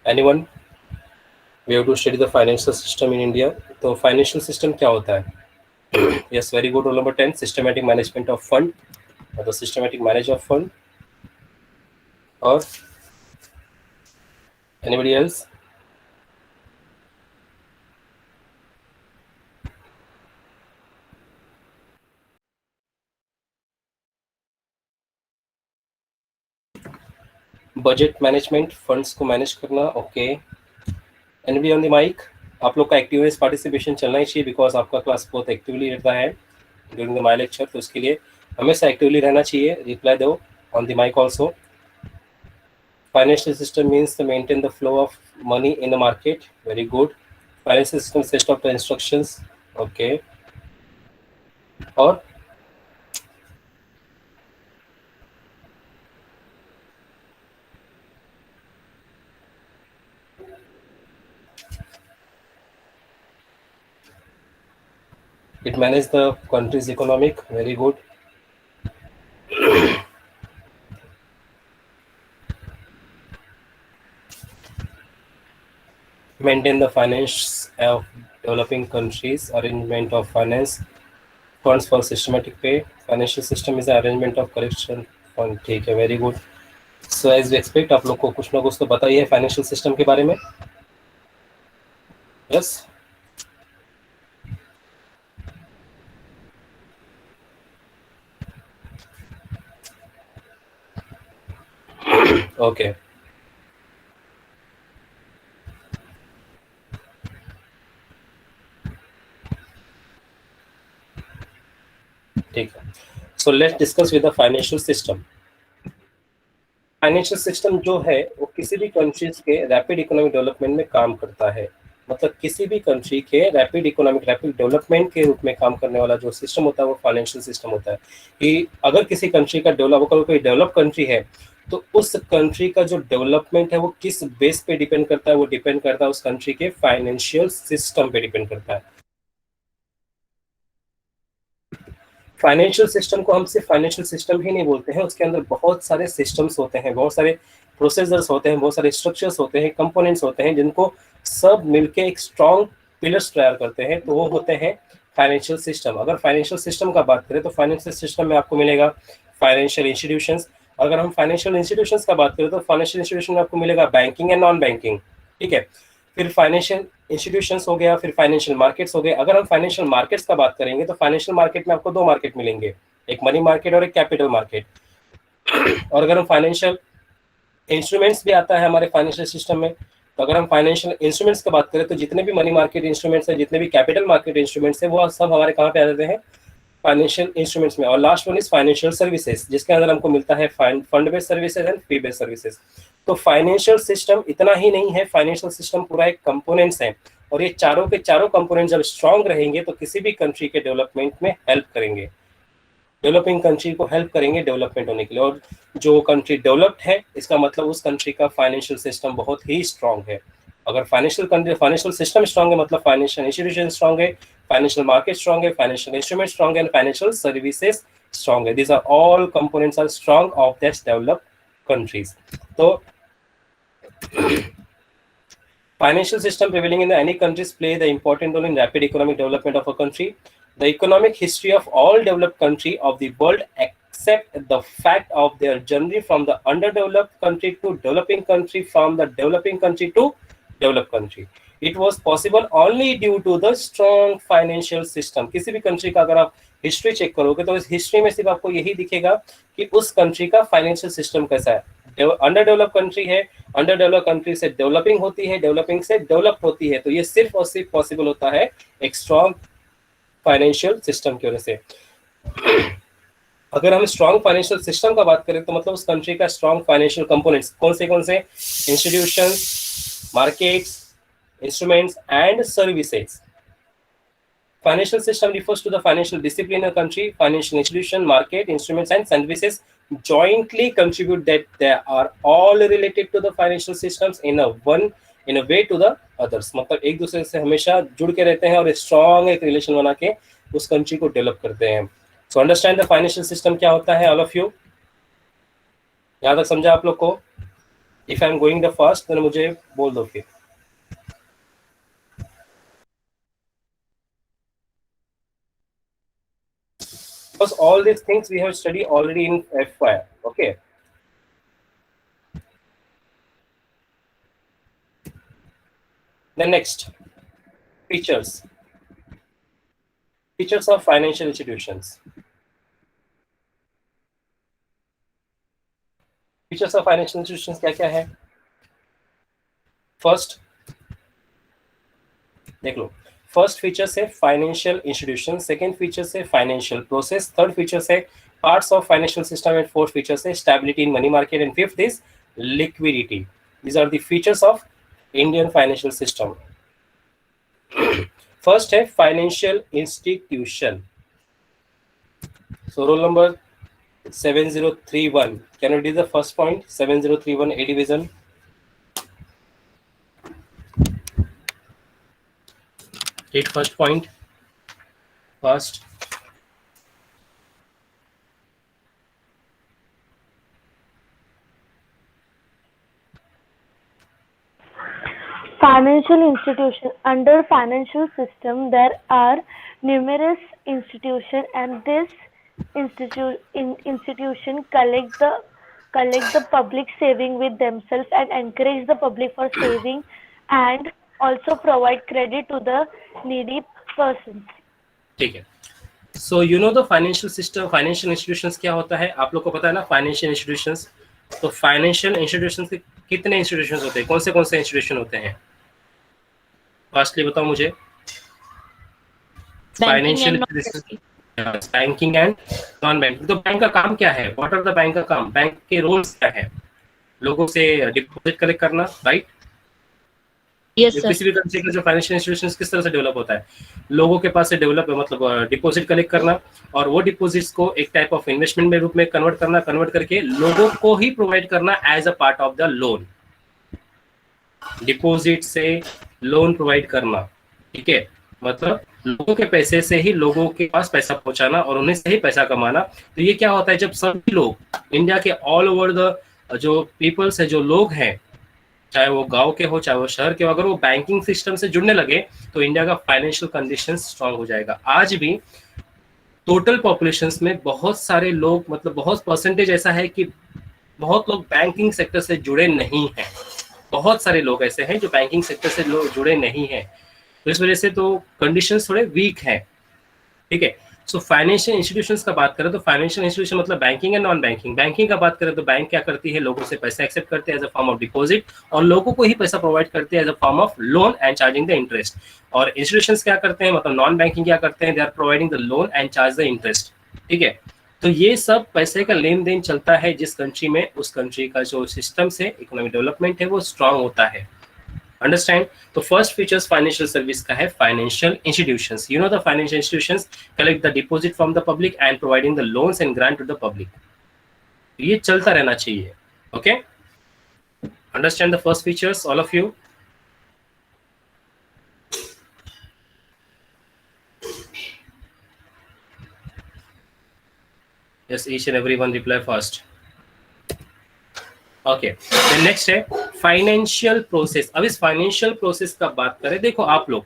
Anyone? We have to study the financial system in India. तो financial system क्या होता है? Yes, very good. Rule number 10, systematic management of fund, or the systematic manage of fund. Or anybody else? Budget management, funds को manage करना. Okay, anybody on the mic. आप लोग का active participation चलना ही चाहिए, बिकॉज आपका क्लास बहुत actively रहता है ड्यूरिंग द माई लेक्चर. तो उसके लिए हमेशा एक्टिवली रहना चाहिए. रिप्लाई दो on the mic also. Financial system means to maintain the flow of money in the market. Very good. Financial system set of the instructions. Okay. और it manage the country's economic. Very good. Maintain the finance of developing countries. Arrangement of finance funds for systematic pay. Financial system is the arrangement of correction fund. ठीक है, very good. So as we expect, आप लोग को कुछ ना कुछ तो पता ही है फाइनेंशियल सिस्टम के बारे में. Yes. Okay. ठीक है. So let's discuss with the financial system. Financial system जो है वो किसी भी कंट्रीज के रैपिड इकोनॉमिक डेवलपमेंट में काम करता है. मतलब किसी भी कंट्री के रैपिड डेवलपमेंट के रूप में काम करने वाला जो सिस्टम होता है वो फाइनेंशियल सिस्टम होता है. कि अगर किसी कंट्री का कोई डेवलप कंट्री है तो उस कंट्री का जो डेवलपमेंट है वो किस बेस पे डिपेंड करता है? वो डिपेंड करता है उस कंट्री के फाइनेंशियल सिस्टम पे डिपेंड करता है. फाइनेंशियल सिस्टम को हम सिर्फ फाइनेंशियल सिस्टम ही नहीं बोलते हैं, उसके अंदर बहुत सारे सिस्टम्स होते हैं, बहुत सारे प्रोसेसर्स होते हैं, बहुत सारे स्ट्रक्चर्स होते हैं, कंपोनेंट्स होते हैं, जिनको सब मिलके एक स्ट्रॉन्ग पिलर्स तैयार करते हैं. तो वो होते हैं फाइनेंशियल सिस्टम. अगर फाइनेंशियल सिस्टम का बात करें तो फाइनेंशियल सिस्टम में आपको मिलेगा फाइनेंशियल इंस्टीट्यूशंस. अगर हम फाइनेंशियल इंस्टीट्यूशंस का बात करें तो फाइनेंशियल इंस्टीट्यूशन में आपको मिलेगा बैंकिंग एंड नॉन बैंकिंग. ठीक है. फिर फाइनेंशियल इंस्टीट्यूशंस हो गया, फिर फाइनेंशियल मार्केट्स हो गए. अगर हम फाइनेंशियल मार्केट्स का बात करेंगे तो फाइनेंशियल मार्केट में आपको दो मार्केट मिलेंगे, एक मनी मार्केट और एक कैपिटल मार्केट. और अगर हम फाइनेंशियल इंस्ट्रूमेंट्स भी आता है हमारे फाइनेंशियल सिस्टम में, तो अगर हम फाइनेंशियल इंस्ट्रूमेंट्स की बात करें तो जितने भी मनी मार्केट इंस्ट्रूमेंट्स हैं, जितने भी कैपिटल मार्केट इंस्ट्रूमेंट्स हैं, वो सब हमारे कहाँ पे आ जाते हैं? फाइनेंशियल इंस्ट्रूमेंट्स में. और last one is financial services, जिसके अंदर हमको मिलता है fund based services and fee based services. तो फाइनेंशियल सिस्टम इतना ही नहीं है, फाइनेंशियल सिस्टम पूरा एक कंपोनेंट्स है. और ये चारों के चारों कंपोनेंट जब स्ट्रांग रहेंगे तो किसी भी कंट्री के डेवलपमेंट में हेल्प करेंगे, डेवलपिंग कंट्री को हेल्प करेंगे डेवलपमेंट होने के लिए. और जो कंट्री डेवलप्ड है इसका मतलब उस कंट्री का फाइनेंशियल सिस्टम बहुत ही स्ट्रांग है. अगर फाइनेंशियल सिस्टम स्ट्रांग है मतलब फाइनेंशियल इंस्टीट्यूशन स्ट्रांग है, फाइनेंशियल मार्केट स्ट्रांग है, फाइनेंशियल इंस्ट्रूमेंट स्ट्रांग है, एंड फाइनेंशियल सर्विसेज स्ट्रांग है. These are all components are strong of that developed countries. तो financial system prevailing in any countries play the important role in rapid economic development of a country. The economic history of all developed country of the world accept the fact of their journey from the underdeveloped country to developing country, from the developing country to developed country. It was possible only due to the strong financial system. किसी भी country का अगर आप history check करोगे तो इस history में सिर्फ आपको यही दिखेगा कि उस कंट्री का फाइनेंशियल सिस्टम कैसा है. अंडर डेवलप कंट्री है, अंडर डेवलप कंट्री से डेवलपिंग होती है, डेवलपिंग से डेवलप होती है. तो ये सिर्फ और सिर्फ पॉसिबल होता है एक स्ट्रॉन्ग फाइनेंशियल सिस्टम की वजह से. अगर हम स्ट्रॉन्ग फाइनेंशियल सिस्टम का बात करें तो मतलब उस कंट्री का स्ट्रॉन्ग फाइनेंशियल कंपोनेंट्स कौन से institutions, markets, instruments and services. Financial system refers to the financial discipline in a country. Financial institution, market, instruments and services jointly contribute that they are all related to the financial systems in a way to the others. मतलब एक दूसरे से हमेशा जुड़ के रहते हैं और स्ट्रॉन्ग एक रिलेशन बना के उस कंट्री को डेवलप करते हैं. So understand the financial system क्या होता है ऑल ऑफ यू. यहाँ तक समझा आप लोग को? If I am going the fast then मुझे बोल दो फिर। Because all these things we have studied already in FY. Okay. The next features. Features of financial institutions. Features of financial institutions क्या क्या है? First, देख लो। फर्स्ट फीचर से फाइनेंशियल इंस्टीट्यूशन, सेकंड फीचर से फाइनेंशियल प्रोसेस, थर्ड फीचर से parts of financial system, and fourth feature से stability in money market, and fifth is liquidity. These are the features of Indian financial system. First है financial institution. So roll number 7031, can you read the first point? 7031 A division. Read first point. First. Financial institution. Under financial system, there are numerous institutions, and this institution collect the public saving with themselves and encourage the public for saving, and also provide credit to the needy persons. ठीक है। So you know the financial system, financial institutions क्या होता है आप लोग को पता है ना? फाइनेंशियल इंस्टीट्यूशंस, तो फाइनेंशियल इंस्टीट्यूशंस के कितने इंस्टीट्यूशंस होते हैं? कौन से इंस्टीट्यूशन होते हैं? फास्टली बताओ मुझे। Financial banking and non banking. तो बैंक का काम क्या है? व्हाट आर द बैंक का काम? बैंक के रोल्स क्या है? लोगों से डिपॉजिट कलेक्ट करना, राइट? किसी भी कंट्री का जो फाइनेंशियल इंस्टीट्यूशंस किस तरह से डेवलप होता है? लोगों के पास से डेवलप मतलब डिपॉजिट कलेक्ट करना, और वो डिपॉजिट्स को एक टाइप ऑफ इन्वेस्टमेंट में रूप में कन्वर्ट करना, कन्वर्ट करके लोगों को ही प्रोवाइड करना as a part of the loan. Deposit से लोन प्रोवाइड करना, ठीक है? मतलब लोगों के पैसे से ही लोगों के पास पैसा पहुंचाना और उन्हें से ही पैसा कमाना। तो ये क्या होता है जब सभी लोग इंडिया के ऑल ओवर द जो पीपल्स है, जो लोग हैं, चाहे वो गांव के हो चाहे वो शहर के हो, अगर वो बैंकिंग सिस्टम से जुड़ने लगे तो इंडिया का फाइनेंशियल कंडीशन स्ट्रांग हो जाएगा। आज भी टोटल पॉपुलेशंस में बहुत सारे लोग, मतलब बहुत परसेंटेज ऐसा है कि बहुत लोग बैंकिंग सेक्टर से जुड़े नहीं हैं। बहुत सारे लोग ऐसे हैं जो बैंकिंग सेक्टर से जुड़े नहीं हैं, तो इस वजह से तो कंडीशंस थोड़े वीक हैं, ठीक है? सो फाइनेंशियल इंस्टीट्यूशंस का बात करें तो फाइनेंशियल इंस्टीट्यूशन मतलब banking and non banking. Banking का बात करें तो बैंक क्या करती है? लोगों से पैसा एक्सेप्ट करते हैं as a form of deposit, और लोगों को ही पैसा प्रोवाइड करते हैं as a form of loan and charging the interest. और इंस्टीट्यूशंस क्या करते हैं, मतलब नॉन बैंकिंग क्या करते हैं? They are providing the loan and charge the interest, ठीक है? तो ये सब पैसे का लेन देन चलता है जिस कंट्री में, उस कंट्री का जो सिस्टम से इकोनॉमिक डेवलपमेंट है वो स्ट्रांग होता है। Understand? तो first features financial service का है financial institutions. You know the financial institutions collect the deposit from the public and providing the loans and grant to the public. ये चलता रहना चाहिए, okay? Understand the first features, all of you? Yes, each and everyone reply fast. Okay, next है financial process. अब इस financial process का बात करें, देखो आप लोग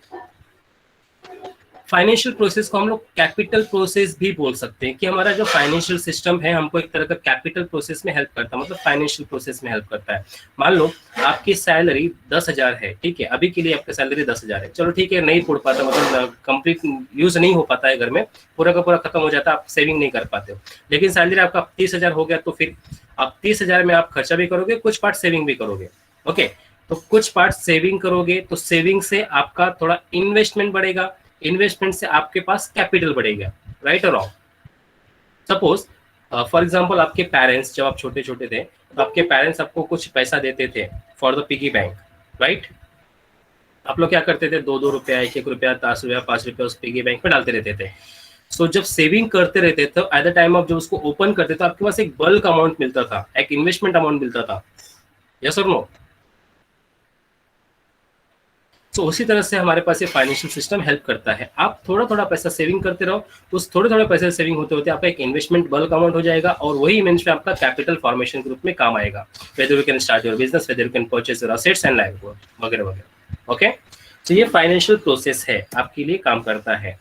फाइनेंशियल प्रोसेस को हम लोग कैपिटल प्रोसेस भी बोल सकते हैं कि हमारा जो फाइनेंशियल सिस्टम है हमको एक तरह का कैपिटल प्रोसेस में हेल्प करता है, मतलब फाइनेंशियल प्रोसेस में हेल्प करता है। मान लो आपकी सैलरी 10,000 है, ठीक है? अभी के लिए आपकी सैलरी 10,000 है, चलो ठीक है, नहीं उड़ पाता, मतलब कंप्लीट यूज नहीं हो पाता है, घर में पूरा का पूरा खत्म हो जाता है, आप सेविंग नहीं कर पाते हो। लेकिन सैलरी आपका 30,000 हो गया, तो फिर आप 30,000 में आप खर्चा भी करोगे, कुछ पार्ट सेविंग भी करोगे, ओके? तो कुछ पार्ट सेविंग करोगे तो सेविंग से आपका थोड़ा इन्वेस्टमेंट बढ़ेगा, इन्वेस्टमेंट से आपके पास कैपिटल बढ़ेगा, राइट और रॉन्ग? सपोज फॉर एग्जांपल आपके पेरेंट्स जब आप छोटे छोटे थे तो आपके पेरेंट्स आपको कुछ पैसा देते थे for the piggy bank, right? आप लोग क्या करते थे? 2-2 रुपया, 1-1 रुपया, 10 रुपया, 5 रुपया उस पिगी बैंक में डालते रहते थे। सो जब सेविंग करते रहते थे एट द टाइम ऑफ जब उसको ओपन करते तो आपके पास एक बल्क अमाउंट मिलता था, एक इन्वेस्टमेंट अमाउंट मिलता था, यस और नो? तो उसी तरह से हमारे पास ये फाइनेंशियल सिस्टम हेल्प करता है। आप थोड़ा थोड़ा पैसा सेविंग करते रहो, उस थोड़े थोड़े पैसे सेविंग होते होते आपका एक इन्वेस्टमेंट बल्क अमाउंट हो जाएगा और वही इन्वेस्टमेंट आपका कैपिटल फॉर्मेशन के रूप में काम आएगा। Whether you can start your business, whether you can purchase your assets and livelihood वगैरह वगैरह। ओके, तो ये फाइनेंशियल प्रोसेस है, आपके लिए काम करता है।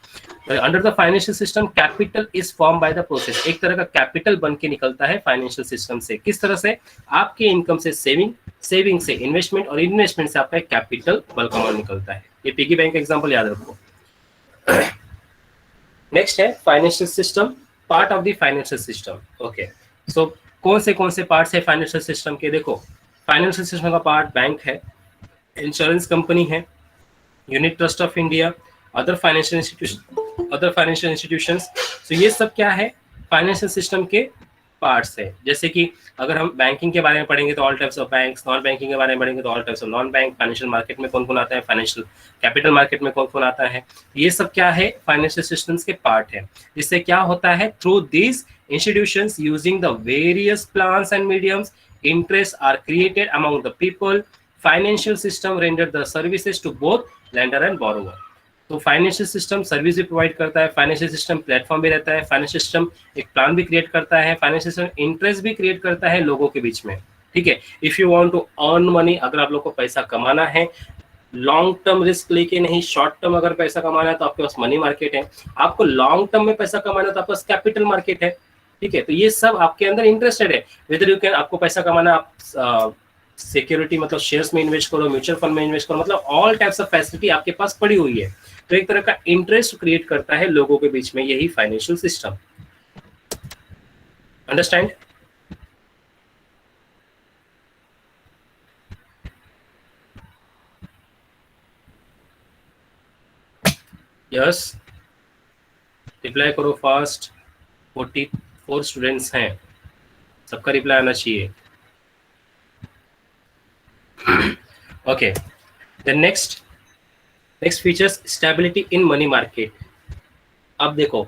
Under the financial system capital is form by the process, एक तरह का कैपिटल बन के निकलता है फाइनेंशियल सिस्टम से। किस तरह से? आपके इनकम से सेविंग, सेविंग से इन्वेस्टमेंट और इन्वेस्टमेंट से आपका एक कैपिटल बल्क अमाउंट निकलता है। ये पिगी बैंक एग्जांपल याद रखो। नेक्स्ट है financial system, part of the financial system. Okay, so कौन से पार्ट्स है फाइनेंशियल सिस्टम के? देखो, फाइनेंशियल सिस्टम का पार्ट बैंक है, इंश्योरेंस कंपनी है, Unit Trust of India, other financial institutions. तो ये सब क्या है? फाइनेंशियल सिस्टम के पार्ट्स है। जैसे कि अगर हम बैंकिंग के बारे में पढ़ेंगे तो all types of banks, non banking के बारे में पढ़ेंगे तो all types of non bank, financial market में कौन कौन आता है, फाइनेंशियल कैपिटल मार्केट में कौन कौन आता है, ये सब क्या है? फाइनेंशियल सिस्टम्स के पार्ट है। जिससे क्या होता है? Through these institutions using the various plans and mediums, interest are created among the people, financial system render the services to both lender and borrower. तो फाइनेंशियल सिस्टम सर्विस भी provide करता है, फाइनेंशियल सिस्टम प्लेटफॉर्म भी रहता है, financial system एक plan भी create करता है, फाइनेंशियल सिस्टम इंटरेस्ट भी क्रिएट करता है लोगों के बीच में। ठीक है, if you want to earn money, अगर आप लोग को पैसा कमाना है, लॉन्ग टर्म रिस्क लेके नहीं, शॉर्ट टर्म अगर पैसा कमाना है तो आपके पास मनी मार्केट है, आपको लॉन्ग टर्म में पैसा कमाना है तो आपके पास कैपिटल मार्केट है। ठीक है, तो ये सब आपके अंदर इंटरेस्टेड है। वेदर यू कैन, आपको पैसा कमाना, आप सिक्योरिटी मतलब शेयर्स में इन्वेस्ट करो, म्यूचुअल फंड में इन्वेस्ट करो, मतलब ऑल टाइप्स ऑफ फैसिलिटी आपके पास पड़ी हुई है। तो एक तरह का इंटरेस्ट क्रिएट करता है लोगों के बीच में, यही financial system. Understand? Yes, reply करो फास्ट। 44 स्टूडेंट्स हैं, सबका रिप्लाई आना चाहिए। Okay, the next features, stability in money market. अब देखो,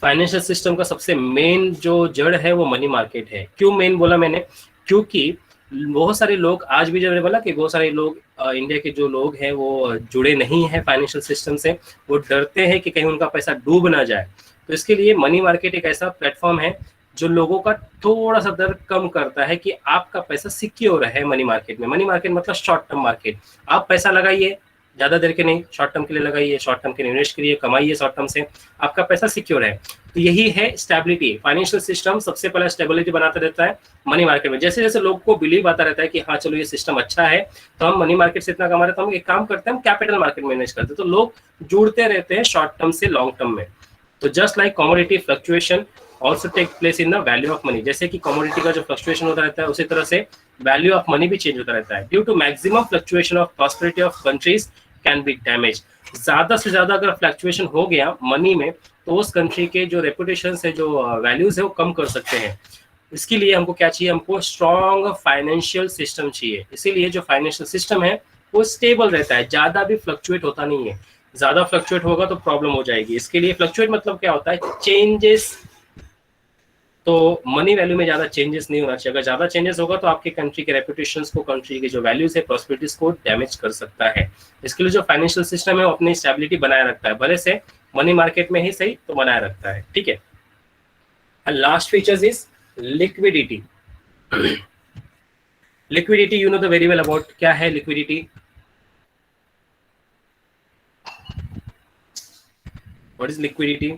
फाइनेंशियल सिस्टम का सबसे मेन जो जड़ है वो मनी मार्केट है। क्यों मेन बोला मैंने? क्योंकि बहुत सारे लोग, आज भी जब मैंने बोला कि बहुत सारे लोग इंडिया के जो लोग हैं वो जुड़े नहीं हैं फाइनेंशियल सिस्टम से, वो डरते हैं कि कहीं उनका पैसा डूब ना जाए। तो इसके लिए मनी मार्केट एक ऐसा प्लेटफॉर्म है जो लोगों का थोड़ा सा डर कम करता है कि आपका पैसा सिक्योर है मनी मार्केट में। मनी मार्केट मतलब शॉर्ट टर्म मार्केट। आप पैसा लगाइए, ज्यादा देर के नहीं, शॉर्ट टर्म के लिए लगाइए, शॉर्ट टर्म के लिए इन्वेस्ट करिए, कमाइए शॉर्ट टर्म से, आपका पैसा सिक्योर है। तो यही है स्टेबिलिटी। फाइनेंशियल सिस्टम सबसे पहले स्टेबिलिटी बनाता रहता है मनी मार्केट में। जैसे जैसे लोग को बिलीव आता रहता है कि हाँ चलो ये सिस्टम अच्छा है, तो हम मनी मार्केट से इतना कमा रहे हैं, तो हम एक काम करते हैं, हम कैपिटल मार्केट में इन्वेस्ट करते हैं। तो लोग जुड़ते रहते हैं शॉर्ट टर्म से लॉन्ग टर्म में। तो just like commodity fluctuation also take place in the value of money, जैसे कि कमोडिटी का जो फ्लक्चुएशन होता रहता है उसी तरह से वैल्यू ऑफ मनी भी चेंज होता रहता है। Due to maximum fluctuation of prosperity of countries can be damage. ज्यादा से ज्यादा अगर फ्लक्चुएशन हो गया मनी में तो उस कंट्री के जो रेपुटेशन है, जो वैल्यूज है, वो कम कर सकते हैं। इसके लिए हमको क्या चाहिए? हमको स्ट्रॉन्ग फाइनेंशियल सिस्टम चाहिए। इसीलिए जो फाइनेंशियल सिस्टम है वो स्टेबल रहता है, ज्यादा भी फ्लक्चुएट होता नहीं है। ज्यादा फ्लक्चुएट होगा तो प्रॉब्लम हो जाएगी। इसके लिए फ्लक्चुएट मतलब क्या होता है? चेंजेस। तो मनी वैल्यू में ज्यादा चेंजेस नहीं होना चाहिए। अगर ज्यादा चेंजेस होगा तो आपके कंट्री के रेपुटेशंस को, कंट्री के जो वैल्यूज है, प्रॉस्पेरिटीज को डैमेज कर सकता है। इसके लिए जो फाइनेंशियल सिस्टम है वो अपनी स्टेबिलिटी बनाए रखता है, भले से मनी मार्केट में ही सही तो बनाए रखता है। ठीक है, last features is liquidity. Liquidity you know the very well about. क्या है liquidity? What is liquidity?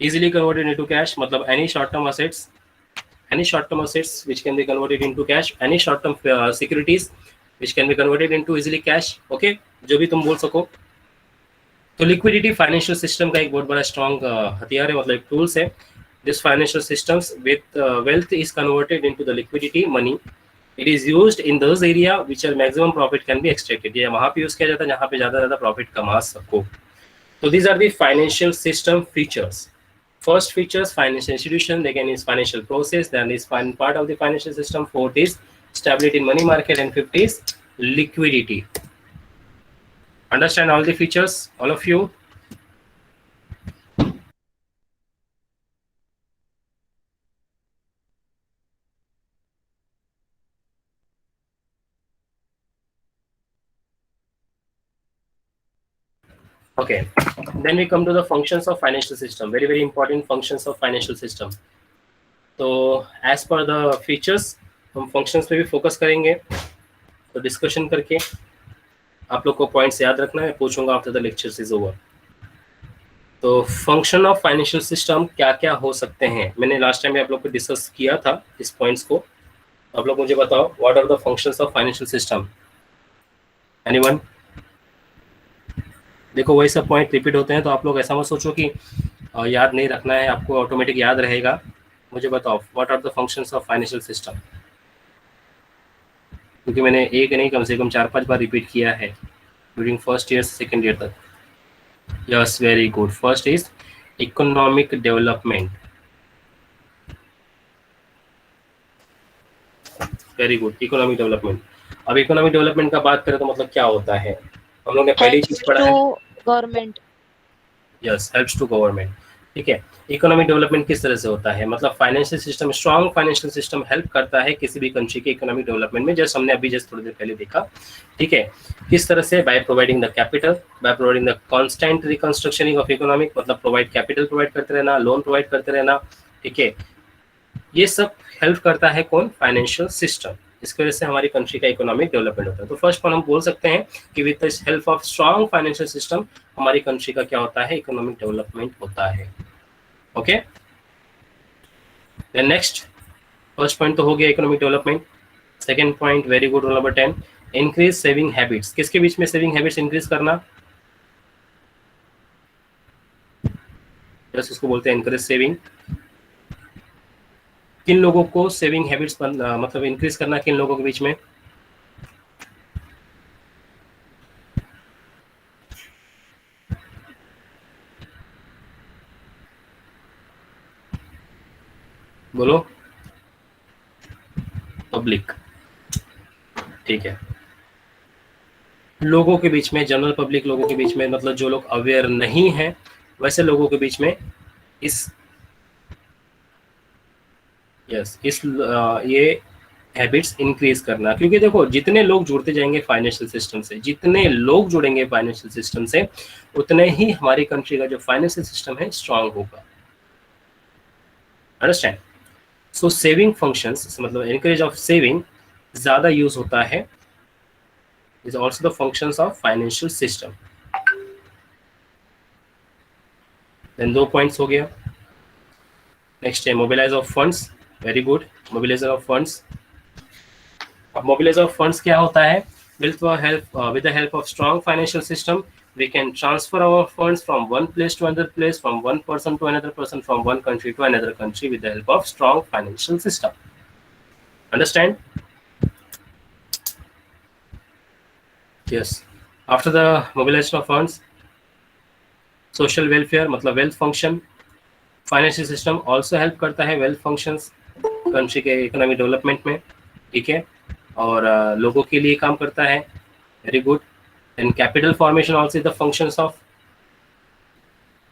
easily converted into cash, मतलब any short term assets which can be converted into cash, any short term securities which can be converted into easily cash। okay, जो भी तुम बोल सको। तो liquidity financial system का एक बहुत बड़ा स्ट्रॉन्ग हथियार है, मतलब एक टूल्स है। This financial systems with wealth is converted into the liquidity money. It is used in those area which are maximum profit can be extracted. ये वहां पे यूज किया जाता है जहां पे ज्यादा प्रॉफिट कमा सको। So these are the financial system features. First features, financial institution, again is financial process, then is part of the financial system. Fourth is stability in money market, and fifth is liquidity. Understand all the features, all of you? Okay, then we come to the functions of financial system. Very very important functions of financial system. तो as per the features हम functions पे भी focus करेंगे, तो discussion करके आप लोग को points याद रखना है, पूछूंगा after the lecture is over. तो फंक्शन ऑफ फाइनेंशियल सिस्टम क्या क्या हो सकते हैं, मैंने लास्ट टाइम भी आप लोग को डिस्कस किया था इस पॉइंट्स को. आप लोग मुझे बताओ what are the functions of financial system. Anyone? देखो वही सब पॉइंट रिपीट होते हैं, तो आप लोग ऐसा मत सोचो कि याद नहीं रखना है, आपको ऑटोमेटिक याद रहेगा. मुझे बताओ what are the functions of financial system, क्योंकि मैंने एक नहीं कम से कम 4-5 बार रिपीट किया है ड्यूरिंग फर्स्ट ईयर से सेकेंड ईयर तक. Yes, very good. First is economic development. Very good, economic development. अब इकोनॉमिक डेवलपमेंट का बात करें तो मतलब क्या होता है, हम लोग ने पहली चीज पढ़ा है. Government. Yes, helps to government. ठीक है, इकोनॉमिक डेवलपमेंट किस तरह से होता है, मतलब financial system, strong financial system help करता है किसी भी कंट्री के इकोनॉमिक डेवलपमेंट में, जैसे हमने अभी जस्ट थोड़ी देर पहले देखा. ठीक है, किस तरह से, by providing the capital, by providing the constant reconstructioning of economic, मतलब प्रोवाइड कैपिटल प्रोवाइड करते रहना, लोन प्रोवाइड करते रहना. ठीक है, ये सब हेल्प करता है कौन, फाइनेंशियल सिस्टम. इसकी वजह से हमारी कंट्री का इकोनॉमिक डेवलपमेंट होता है. तो फर्स्ट पॉइंट हम बोल सकते हैं कि with the help of strong financial system हमारी कंट्री का क्या होता है, इकोनॉमिक डेवलपमेंट होता है. Okay, then next, first point तो हो गया economic development. Second point, very good, roll number 10, increase saving habits. किसके बीच में सेविंग हैबिट्स इंक्रीज करना, जैसे इसको बोलते हैं इंक्रीज सेविंग. किन लोगों को सेविंग हैबिट्स मतलब इंक्रीज करना, किन लोगों के बीच में, बोलो. पब्लिक. ठीक है, लोगों के बीच में, जनरल पब्लिक लोगों के बीच में, मतलब जो लोग अवेयर नहीं हैं वैसे लोगों के बीच में इस ये हैबिट्स इंक्रीज करना. क्योंकि देखो जितने लोग जुड़ते जाएंगे फाइनेंशियल सिस्टम से, जितने लोग जुड़ेंगे फाइनेंशियल सिस्टम से, उतने ही हमारी कंट्री का जो फाइनेंशियल सिस्टम है स्ट्रांग होगा. अंडरस्टैंड? सो सेविंग फंक्शंस, मतलब एनकरेज ऑफ सेविंग ज्यादा यूज होता है, is also the functions of financial system. Then 2 points हो गया. नेक्स्ट है mobilize of funds. Very good, mobilization of funds. अब मोबिलाइज ऑफ फंड्स क्या होता है, with the help of strong financial system we can transfer our funds from one place to another place, from one person to another person, from one country to another country with the help of strong financial system. Understand? Yes. After the mobilization of funds, social welfare मतलब wealth function, financial system also help करता है wealth functions country के economic development में. ठीक है, और लोगों के लिए काम करता है. Very good. And capital formation also is the functions of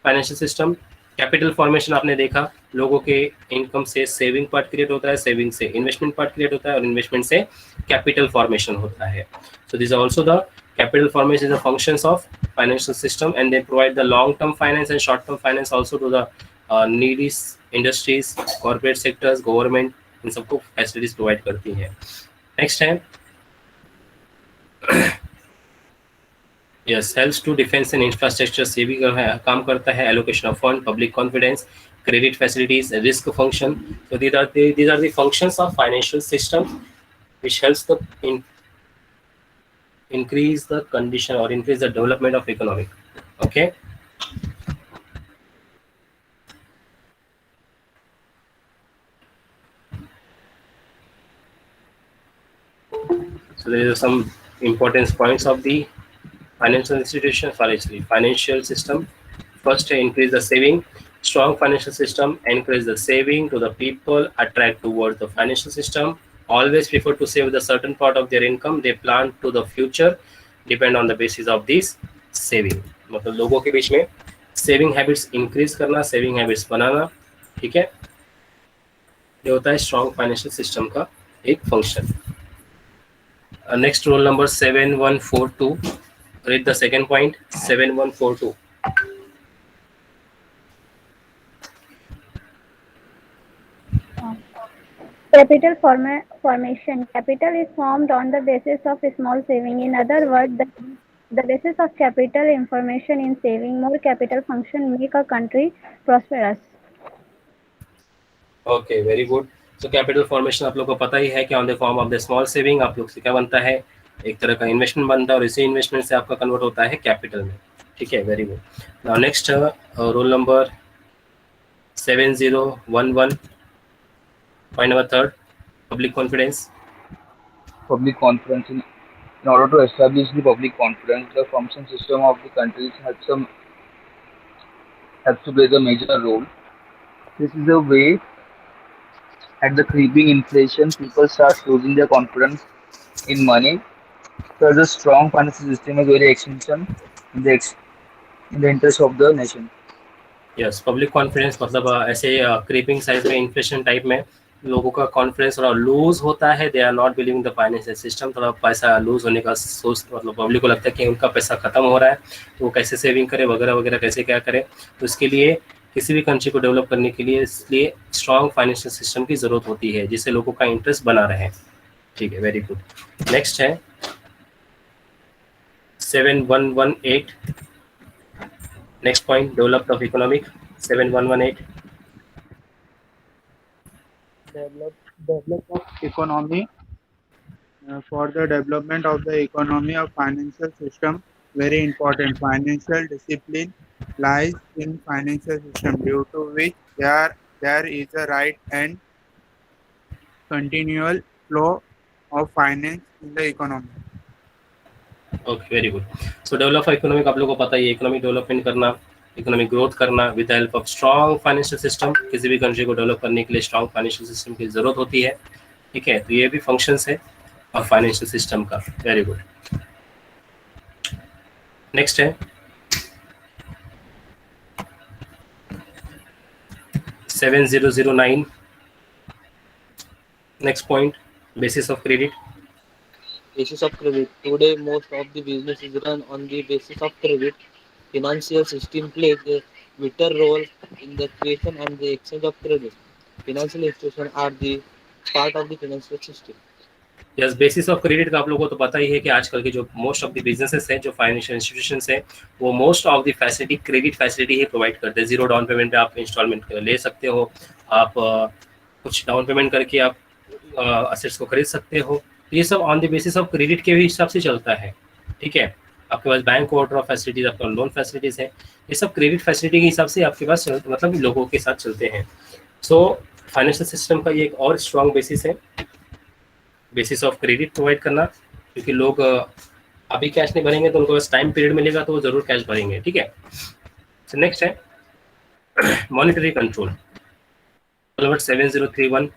financial system. Capital formation आपने देखा, लोगों के इनकम से सेविंग पार्ट क्रिएट होता है, सेविंग से इन्वेस्टमेंट पार्ट क्रिएट होता है, और इन्वेस्टमेंट से कैपिटल फॉर्मेशन होता है. So this also the capital formation is the functions of financial system, and they provide the long term finance and short term finance also to the needy industries, corporate sectors, government, इन सबको facilities provide करती है. Next है yes, helps to defence and infrastructure. से भी काम करता है. Allocation of fund, public confidence, credit facilities, risk function. So these are the functions of financial system which helps the increase the condition or increase the development of economic. Okay, so there are some important points of the financial institution, financial system. First, increase the saving. Strong financial system encourage the saving to the people, attract towards the financial system, always prefer to save the certain part of their income. They plan to the future, depend on the basis of this saving. मतलब लोगों के बीच में saving habits increase करना, saving habits बनाना. ठीक है, ये होता है स्ट्रॉन्ग फाइनेंशियल सिस्टम का एक function. Next roll number 7142. read the second point, 7142. Capital formation. Capital is formed on the basis of small saving. In other words, the basis of capital information in saving. More capital function make a country prosperous. Okay, very good. So capital formation आप लोग को पता ही है कि on the form of the small saving आप लोग से क्या बनता है, एक तरह का इन्वेस्टमेंट बनता है और इसी इन्वेस्टमेंट से आपका कन्वर्ट होता है कैपिटल में. ठीक है, very good. Now next roll number 7011, point number third, public confidence. Public confidence. In order to establish the public confidence, the function system of the countries has to play the major role. This is a way at the creeping inflation, people start losing their confidence in money. So the strong financial system is very essential in the interest of the nation. Yes, public confidence मतलब ऐसे creeping side में inflation type में लोगों का confidence थोड़ा lose होता है. They are not believing the financial system. थोड़ा पैसा लूज होने का सोच, मतलब पब्लिक को लगता है कि उनका पैसा खत्म हो रहा है, तो वो कैसे सेविंग करे वगैरह वगैरह, कैसे क्या करे. तो इसके लिए किसी भी कंट्री को डेवलप करने के लिए इसलिए स्ट्रॉन्ग फाइनेंशियल सिस्टम की जरूरत होती है जिससे लोगों का इंटरेस्ट बना रहे. ठीक है, वेरी गुड. नेक्स्ट है 7118. Next point, developed of economic. 7118. Develop of economy. For the development of the economy of financial system, very important. Financial discipline lies in financial system, due to which there is a right and continual flow of finance in the economy. Okay, very good. So develop economic आप लोगों को पता ही है, economic development करना, economic growth करना with the help of strong financial system. किसी भी country को डेवलप करने के लिए स्ट्रॉन्ग फाइनेंशियल सिस्टम की जरूरत होती है. ठीक है, तो ये भी फंक्शंस है और फाइनेंशियल सिस्टम का. Very good. नेक्स्ट है 7009. Next point, basis of credit. Basis of credit. Today, most of the business is run on the basis of credit. Financial system plays a vital role in the creation and the exchange of credit. Financial institutions are the part of the financial system. Yes, basis of credit का आप लोगों को तो पता ही है कि आजकल के जो मोस्ट ऑफ द बिजनेसेस हैं, जो फाइनेंशियल इंस्टीट्यूशंस हैं, वो most of the facility credit facility he provide करते हैं. जीरो डाउन पेमेंट पे आप इंस्टॉलमेंट ले सकते हो. आप कुछ डाउन पेमेंट करके आप असेट्स को खरीद सकते हो. ये सब on the basis of credit के भी हिसाब से चलता है. ठीक है, आपके पास बैंक ओवरड्राफ्ट फैसिलिटीज, आपके लोन फैसिलिटीज है, ये सब क्रेडिट फैसिलिटी के हिसाब से आपके पास मतलब लोगों के साथ चलते हैं. सो फाइनेंशियल सिस्टम का ये एक और स्ट्रॉन्ग बेसिस है, बेसिस ऑफ क्रेडिट प्रोवाइड करना. क्योंकि लोग अभी कैश नहीं भरेंगे तो उनको बस टाइम पीरियड मिलेगा तो वो जरूर कैश भरेंगे. ठीक है. सो नेक्स्ट है monetary control. 7031.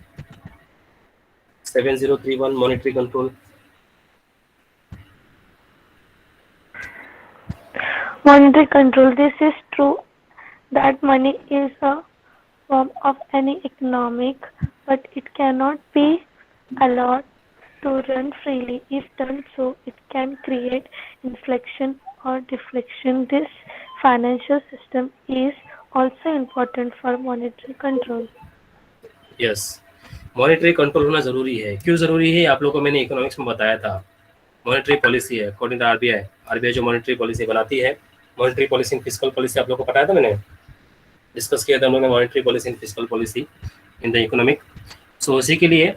7031 monetary control. Monetary control. This is true that money is a form of any economic, but it cannot be allowed to run freely. If done so, it can create inflation or deflation. This financial system is also important for monetary control. Yes. Monetary control होना जरूरी है. क्यों जरूरी है आप लोगों को मैंने इकोनॉमिक्स में बताया था. मॉनेटरी पॉलिसी है अकॉर्डिंग टू आरबीआई जो मॉनेटरी पॉलिसी बनाती है. Monetary policy and fiscal policy आप लोगों को बताया था, मैंने डिस्कस किया था हम लोगों ने monetary policy and fiscal policy in the economic. So उसी के लिए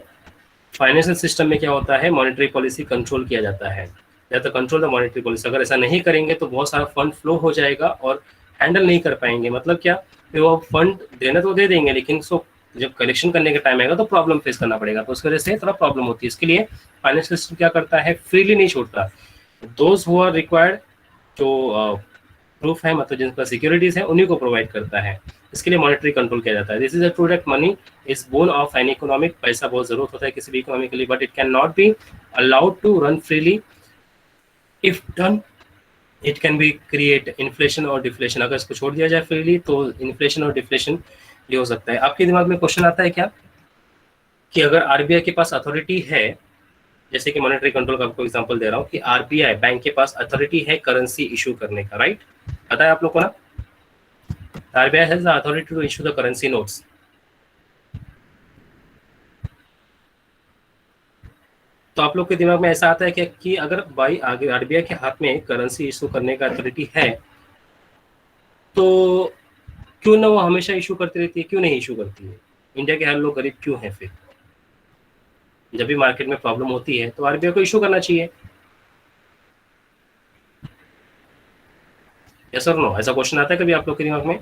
फाइनेंशियल सिस्टम में क्या होता है, मॉनेटरी पॉलिसी कंट्रोल किया जाता है. या तो कंट्रोल द मॉनेटरी पॉलिसी. अगर ऐसा नहीं करेंगे तो बहुत सारा फंड फ्लो हो जाएगा और हैंडल नहीं कर पाएंगे. मतलब क्या, फिर वो फंड देना तो दे देंगे लेकिन सो जब कलेक्शन करने का टाइम आएगा तो प्रॉब्लम फेस करना पड़ेगा. तो उसकी वजह से थोड़ा प्रॉब्लम होती है. इसके लिए फाइनेंशियल सिस्टम क्या करता है, फ्रीली नहीं छोड़ता. दोज हु आर रिक्वायर्ड, जो प्रूफ है मतलब जिनका सिक्योरिटीज है, उन्हीं को प्रोवाइड करता है. इसके लिए मॉनेटरी कंट्रोल किया जाता है. This is a true that money is born of an economic. पैसा बहुत जरूरत होता है किसी भी इकोनॉमी के लिए, but it can not be allowed to run freely. If done it can be create inflation और डिफ्लेशन. अगर इसको छोड़ दिया जाए फ्रीली तो इन्फ्लेशन और डिफ्लेशन ये हो सकता है. आपके दिमाग में क्वेश्चन आता है क्या कि अगर आरबीआई के पास अथॉरिटी है जैसे कि मॉनेटरी कंट्रोल का आपको एग्जांपल दे रहा हूँ कि आरबीआई बैंक के पास अथॉरिटी है करेंसी इशू करने का, राइट? पता है आप लोग को ना, RBI has the authority to issue the currency notes. तो आप लोग के दिमाग में ऐसा आता है कि अगर भाई आगे आरबीआई के हाथ में करेंसी इशू करने का अथॉरिटी है तो क्यों ना वो हमेशा इशू करती रहती है, क्यों नहीं इशू करती है? इंडिया के हर लोग गरीब क्यों हैं फिर? जब भी मार्केट में प्रॉब्लम होती है तो आरबीआई को इशू करना चाहिए। यस और नो? ऐसा क्वेश्चन आता है कभी आप लोग के दिमाग में?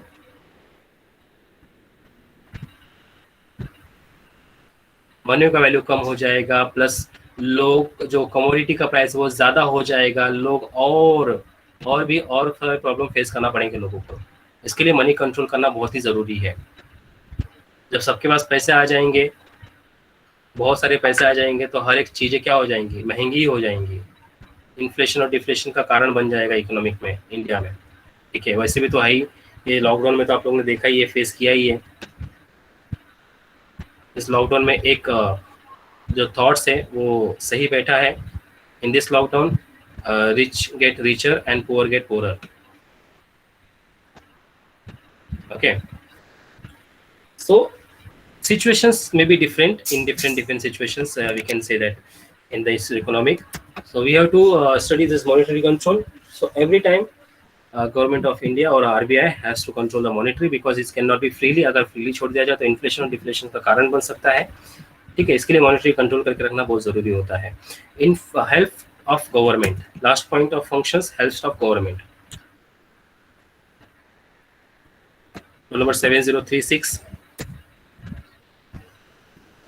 मनी का वैल्यू कम हो जाएगा, प्लस लोग जो कमोडिटी का प्राइस वो ज्यादा हो जाएगा, लोग और भी और सारे प्रॉब्लम फेस करना पड़ेंगे लोगों को। इसके लिए मनी कंट्रोल करना बहुत ही जरूरी है। जब सबके पास पैसे आ जाएंगे, बहुत सारे पैसे आ जाएंगे, तो हर एक चीजें क्या हो जाएंगी? महंगी हो जाएंगी। इन्फ्लेशन और डिफ्लेशन का कारण बन जाएगा इकोनॉमिक में इंडिया में। ठीक है, वैसे भी तो है ही, ये लॉकडाउन में तो आप लोगों ने देखा ही है, फेस किया ही है। इस लॉकडाउन में एक जो थॉट्स है वो सही बैठा है। In this lockdown rich get richer and poor get poorer. Okay, so situations may be different in different situations, we can say that in this economic. So we have to study this monetary control. So every time government of India or RBI has to control the monetary, because it cannot be freely. अगर freely छोड़ दिया जाए तो inflation और deflation का कारण बन सकता है। ठीक है, इसके लिए मॉनेटरी कंट्रोल करके रखना बहुत जरूरी होता है। इन help of government, last point of functions, help of government, number 7036।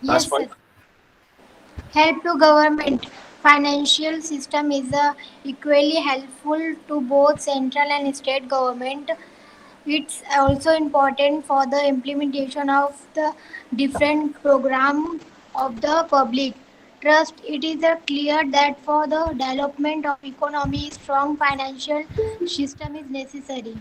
Yes, sir. Help to government. Financial system is equally helpful to both central and state government. It's also important for the implementation of the different program of the public trust. It is clear that for the development of economy, strong financial system is necessary.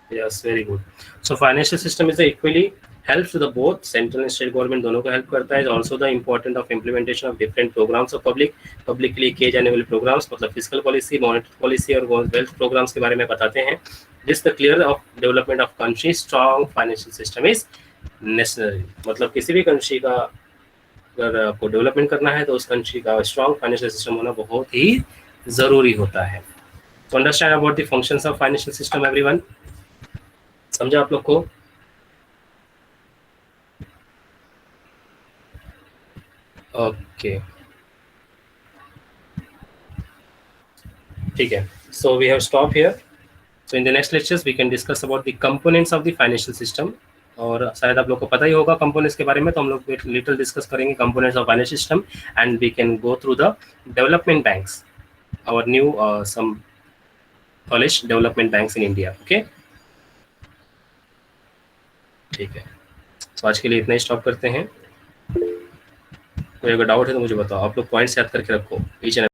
Yes, very good. So financial system is equally helps to the both central and state government, दोनों को help करता है। Also the important of implementation of different programs of public के लिए किए जाने वाले programs, मतलब fiscal policy, monetary policy और wealth programs के बारे में बताते हैं। This the clear of development of country, strong financial system is necessary। मतलब किसी भी country का अगर आपको डेवलपमेंट करना है तो उस कंट्री का स्ट्रॉन्ग फाइनेंशियल सिस्टम होना बहुत ही जरूरी होता है। तो understand about the functions of financial system everyone. समझा आप लोग को? ओके, ठीक है। So we have stop here. So in the next lectures we can discuss about the components of the financial system. और शायद आप लोग को पता ही होगा कंपोनेंट्स के बारे में, तो हम लोग लिटिल डिस्कस करेंगे components of financial system and we can go through the development banks, our new some college development banks in India. ओके, ठीक है। तो आज के लिए इतना ही स्टॉप करते हैं। कोई अगर डाउट है तो मुझे बताओ। आप लोग पॉइंट्स याद करके रखो ईच एंड